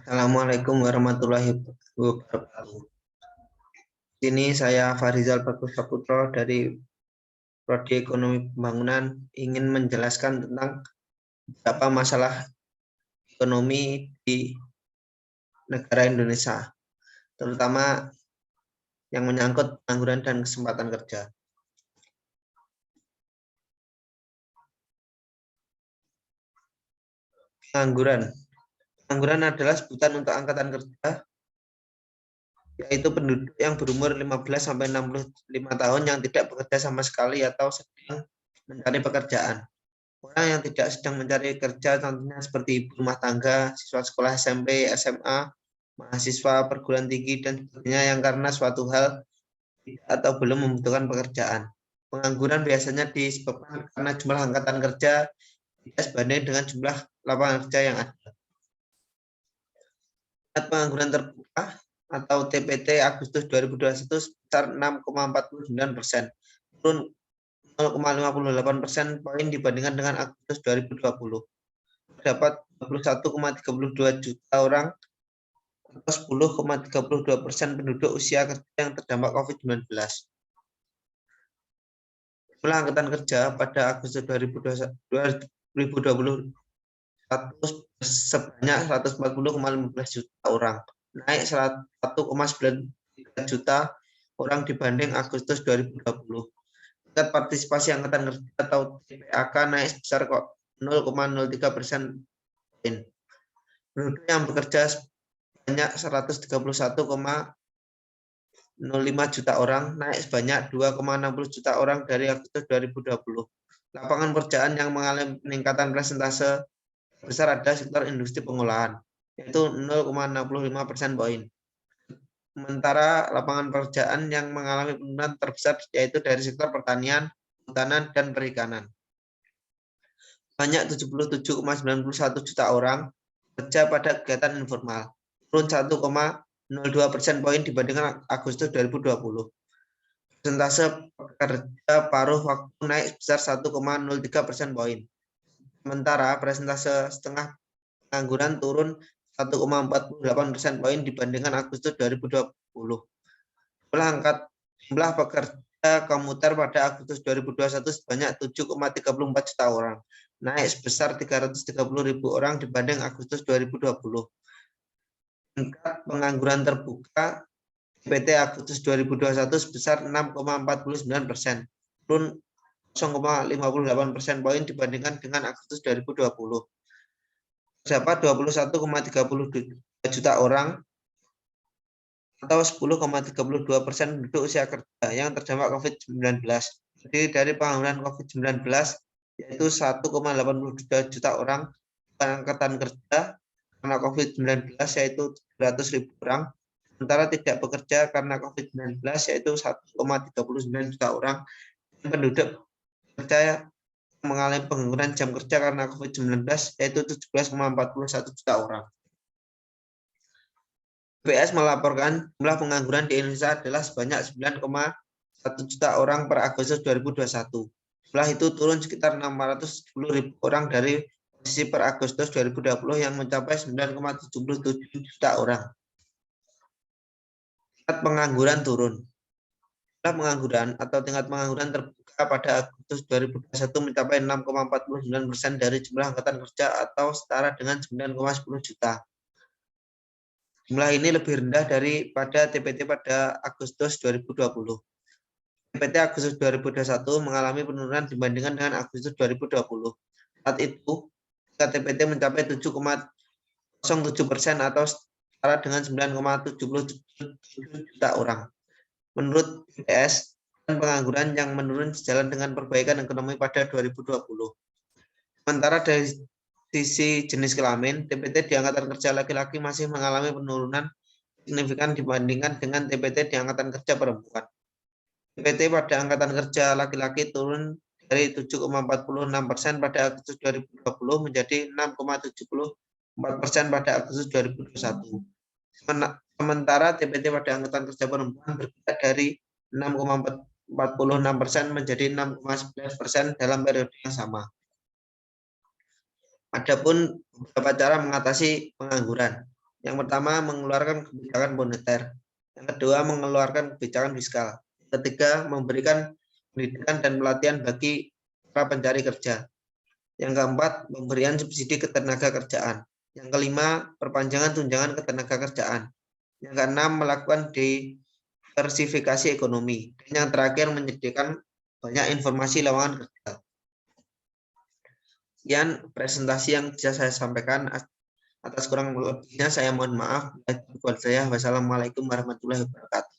Assalamualaikum warahmatullahi wabarakatuh. Ini saya Farizal Bagus Saputro dari Prodi Ekonomi Pembangunan ingin menjelaskan tentang beberapa masalah ekonomi di negara Indonesia, terutama yang menyangkut pengangguran dan kesempatan kerja. Pengangguran adalah sebutan untuk angkatan kerja, yaitu penduduk yang berumur 15-65 tahun yang tidak bekerja sama sekali atau sedang mencari pekerjaan. Orang yang tidak sedang mencari kerja contohnya seperti ibu rumah tangga, siswa sekolah SMP, SMA, mahasiswa perguruan tinggi, dan sebagainya yang karena suatu hal tidak atau belum membutuhkan pekerjaan. Pengangguran biasanya disebabkan karena jumlah angkatan kerja tidak sebanding dengan jumlah lapangan kerja yang ada. Pengangguran terbuka atau TPT Agustus 2021 sebesar 6,49%, turun 0,58% poin dibandingkan dengan Agustus 2020. Terdapat 21,32 juta orang atau 10,32% penduduk usia kerja yang terdampak COVID-19. Jumlah angkatan kerja pada Agustus 2021 sebanyak 140,15 juta orang, naik 1,93 juta orang dibanding Agustus 2020. Tingkat partisipasi angkatan kerja atau TPAK naik sebesar 0,03%. Penduduk yang bekerja sebanyak 131,05 juta orang, naik sebanyak 2,60 juta orang dari Agustus 2020. Lapangan pekerjaan yang mengalami peningkatan persentase besar ada sektor industri pengolahan, yaitu 0,65% poin. Sementara lapangan pekerjaan yang mengalami penurunan terbesar yaitu dari sektor pertanian, kehutanan, dan perikanan. Banyak 77,91 juta orang kerja pada kegiatan informal, turun 1,02% poin dibandingkan Agustus 2020. Persentase pekerja paruh waktu naik sebesar 1,03% poin. Sementara persentase setengah pengangguran turun 1,48% poin dibandingkan Agustus 2020. Jumlah pekerja komuter pada Agustus 2021 sebanyak 7,34 juta orang, naik sebesar 330.000 orang dibanding Agustus 2020. Tingkat pengangguran terbuka TPT Agustus 2021 sebesar 6,49%, turun 0,58% poin dibandingkan dengan Agustus 2020. Terdapat 21,32 juta orang atau 10,32% penduduk usia kerja yang terdampak COVID-19. Jadi dari pengangguran COVID-19 yaitu 1,82 juta orang angkatan kerja karena COVID-19 yaitu 700.000 orang, sementara tidak bekerja karena COVID-19 yaitu 1,39 juta orang. Penduduk kerja mengalami pengangguran jam kerja karena COVID-19 yaitu 17,41 juta orang. BPS melaporkan jumlah pengangguran di Indonesia adalah sebanyak 9,1 juta orang per Agustus 2021. Jumlah itu turun sekitar 610.000 orang dari posisi per Agustus 2020 yang mencapai 9,77 juta orang. Tingkat pengangguran turun. Jumlah pengangguran atau tingkat pengangguran terbuka pada Agustus 2021 mencapai 6,49% dari jumlah angkatan kerja atau setara dengan 9,10 juta. Jumlah ini lebih rendah daripada TPT pada Agustus 2020. TPT Agustus 2021 mengalami penurunan dibandingkan dengan Agustus 2020. Saat itu, TPT mencapai 7,07% atau setara dengan 9,77 juta orang. Menurut BPS, pengangguran yang menurun sejalan dengan perbaikan ekonomi pada 2020. Sementara dari sisi jenis kelamin, TPT di angkatan kerja laki-laki masih mengalami penurunan signifikan dibandingkan dengan TPT di angkatan kerja perempuan. TPT pada angkatan kerja laki-laki turun dari 7,46% pada Agustus 2020 menjadi 6,74% pada Agustus 2021. Sementara TPT pada angkatan kerja perempuan bergerak dari 6,46% menjadi 6,11% dalam periode yang sama. Adapun beberapa cara mengatasi pengangguran. Yang pertama, mengeluarkan kebijakan moneter. Yang kedua, mengeluarkan kebijakan fiskal. Yang ketiga, memberikan pendidikan dan pelatihan bagi para pencari kerja. Yang keempat, pemberian subsidi ketenaga kerjaan. Yang kelima, perpanjangan tunjangan ketenaga kerjaan. Yang keenam, melakukan diversifikasi ekonomi. Dan yang terakhir, menyediakan banyak informasi lowongan kerja. Sekian presentasi yang bisa saya sampaikan. Atas kurang lebihnya saya mohon maaf. Wassalamualaikum warahmatullahi wabarakatuh.